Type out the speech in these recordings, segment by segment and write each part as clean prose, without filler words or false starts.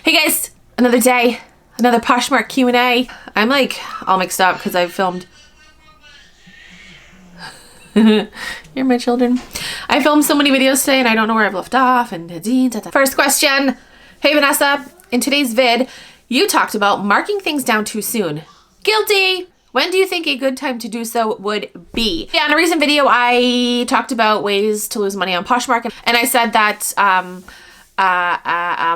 Hey guys, another day, another Poshmark Q&A. I'm like all mixed up because I've filmed. You're my children. I filmed so many videos today and I don't know where I've left off. And first question. Hey Vanessa, in today's vid, you talked about marking things down too soon. Guilty. When do you think a good time to do so would be? Yeah, in a recent video, I talked about ways to lose money on Poshmark, and I said that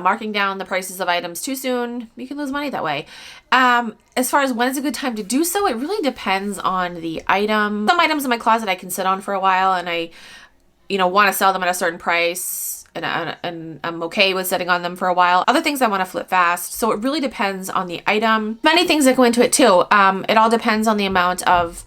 marking down the prices of items too soon, you can lose money that way. As far as when is a good time to do so, it really depends on the item. Some items in my closet I can sit on for a while, and I, want to sell them at a certain price. And I'm okay with sitting on them for a while. Other things I want to flip fast. So it really depends on the item. Many things that go into it too. It all depends on the amount of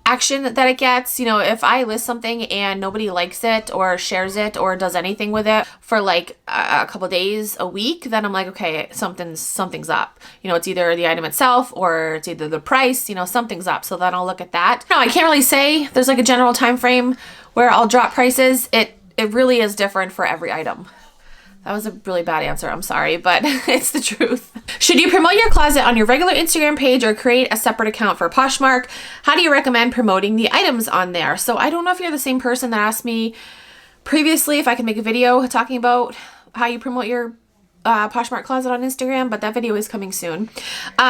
action that it gets. If I list something and nobody likes it or shares it or does anything with it for like a couple days, a week, then I'm like, okay, something's up. It's either the item itself or it's either the price, something's up. So then I'll look at that. No, I can't really say there's like a general time frame where I'll drop prices. It really is different for every item. That was a really bad answer. I'm sorry, but it's the truth. Should you promote your closet on your regular Instagram page or create a separate account for Poshmark? How do you recommend promoting the items on there? So I don't know if you're the same person that asked me previously if I could make a video talking about how you promote your Poshmark closet on Instagram, but that video is coming soon.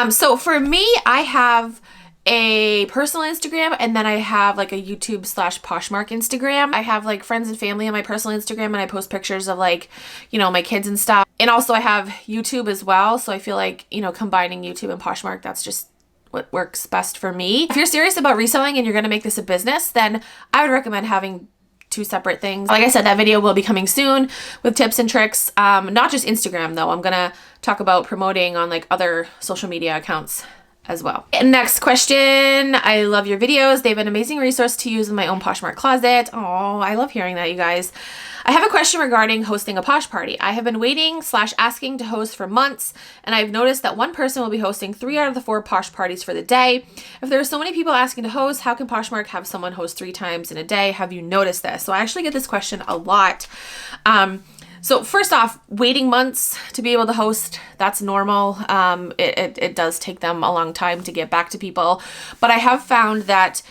So for me, I have a personal Instagram, and then I have like a YouTube / Poshmark Instagram. I have like friends and family on my personal Instagram, and I post pictures of like, my kids and stuff. And also I have YouTube as well. So I feel like, combining YouTube and Poshmark, that's just what works best for me. If you're serious about reselling and you're going to make this a business, then I would recommend having two separate things. Like I said, that video will be coming soon with tips and tricks. Not just Instagram though. I'm going to talk about promoting on like other social media accounts as well. Next question. I love your videos. They have an amazing resource to use in my own Poshmark closet. Oh, I love hearing that, you guys. I have a question regarding hosting a posh party. I have been waiting / asking to host for months, and I've noticed that one person will be hosting 3 out of the 4 posh parties for the day. If there are so many people asking to host, how can Poshmark have someone host 3 times in a day? Have you noticed this? So I actually get this question a lot. So first off, waiting months to be able to host, that's normal. It does take them a long time to get back to people. But I have found that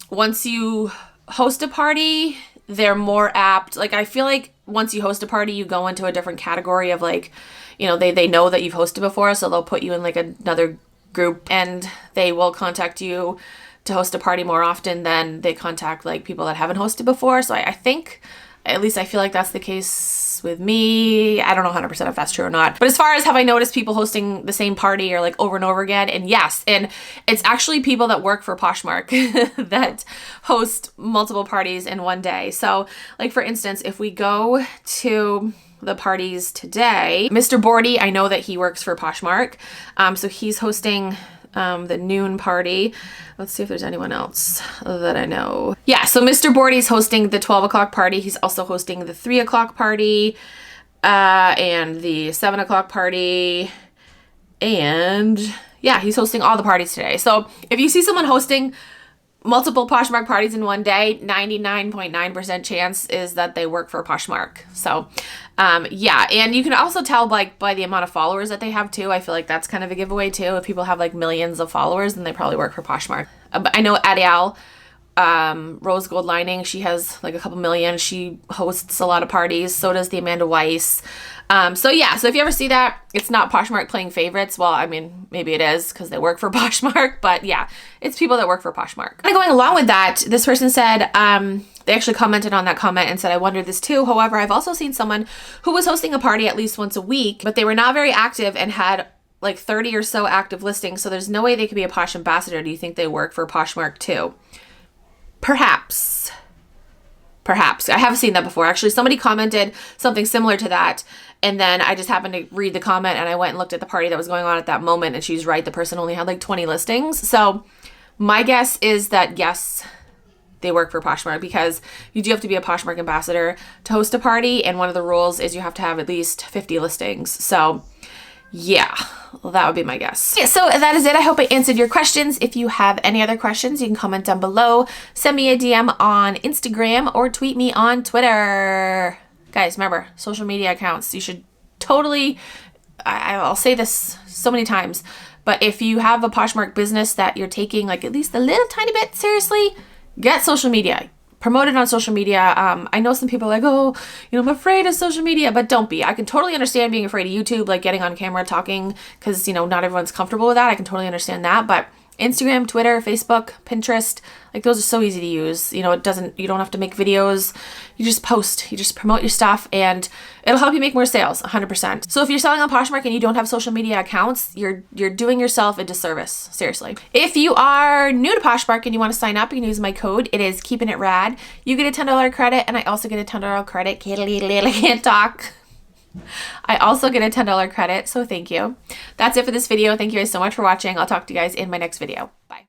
once you host a party, they're more apt. Like I feel like once you host a party, you go into a different category of like, they know that you've hosted before. So they'll put you in like another group, and they will contact you to host a party more often than they contact like people that haven't hosted before. So I think, at least I feel like that's the case with me. I don't know 100% if that's true or not. But as far as have I noticed people hosting the same party or like over and over again? And yes, and it's actually people that work for Poshmark that host multiple parties in one day. So like for instance, if we go to the parties today, Mr. Bordy, I know that he works for Poshmark. So he's hosting the noon party. Let's see if there's anyone else that I know. Yeah, so Mr. Bordy's hosting the 12 o'clock party. He's also hosting the 3 o'clock party and the 7 o'clock party. And yeah, he's hosting all the parties today. So if you see someone hosting multiple Poshmark parties in one day, 99.9% chance is that they work for Poshmark. So yeah, and you can also tell like by the amount of followers that they have too. I feel like that's kind of a giveaway too. If people have like millions of followers, then they probably work for Poshmark. I know Adiel, Rose Gold Lining, she has like a couple million. She hosts a lot of parties. So does the Amanda Weiss. So yeah, so if you ever see that, it's not Poshmark playing favorites. Well, I mean, maybe it is because they work for Poshmark, but yeah, it's people that work for Poshmark. And going along with that, this person said, they actually commented on that comment and said, I wonder this too. However, I've also seen someone who was hosting a party at least once a week, but they were not very active and had like 30 or so active listings. So there's no way they could be a Posh ambassador. Do you think they work for Poshmark too? Perhaps. I have seen that before. Actually, somebody commented something similar to that. And then I just happened to read the comment and I went and looked at the party that was going on at that moment. And she's right. The person only had like 20 listings. So my guess is that yes, they work for Poshmark, because you do have to be a Poshmark ambassador to host a party. And one of the rules is you have to have at least 50 listings. So yeah, well, that would be my guess. Yeah, so that is it. I hope I answered your questions. If you have any other questions, you can comment down below. Send me a DM on Instagram or tweet me on Twitter. Guys, remember, social media accounts. You should totally I'll say this so many times, but if you have a Poshmark business that you're taking like at least a little tiny bit seriously, get social media. Promote it on social media. I know some people are like, oh, I'm afraid of social media, but don't be. I can totally understand being afraid of YouTube, like getting on camera talking, because, not everyone's comfortable with that. I can totally understand that, but Instagram, Twitter, Facebook, Pinterest, like those are so easy to use. You don't have to make videos. You just post, you just promote your stuff, and it'll help you make more sales, 100%. So if you're selling on Poshmark and you don't have social media accounts, you're doing yourself a disservice, seriously. If you are new to Poshmark and you want to sign up, you can use my code. It is Keepin' It Rad. You get a $10 credit, and I also get a $10 credit. Can't talk. I also get a $10 credit, so thank you. That's it for this video. Thank you guys so much for watching. I'll talk to you guys in my next video. Bye.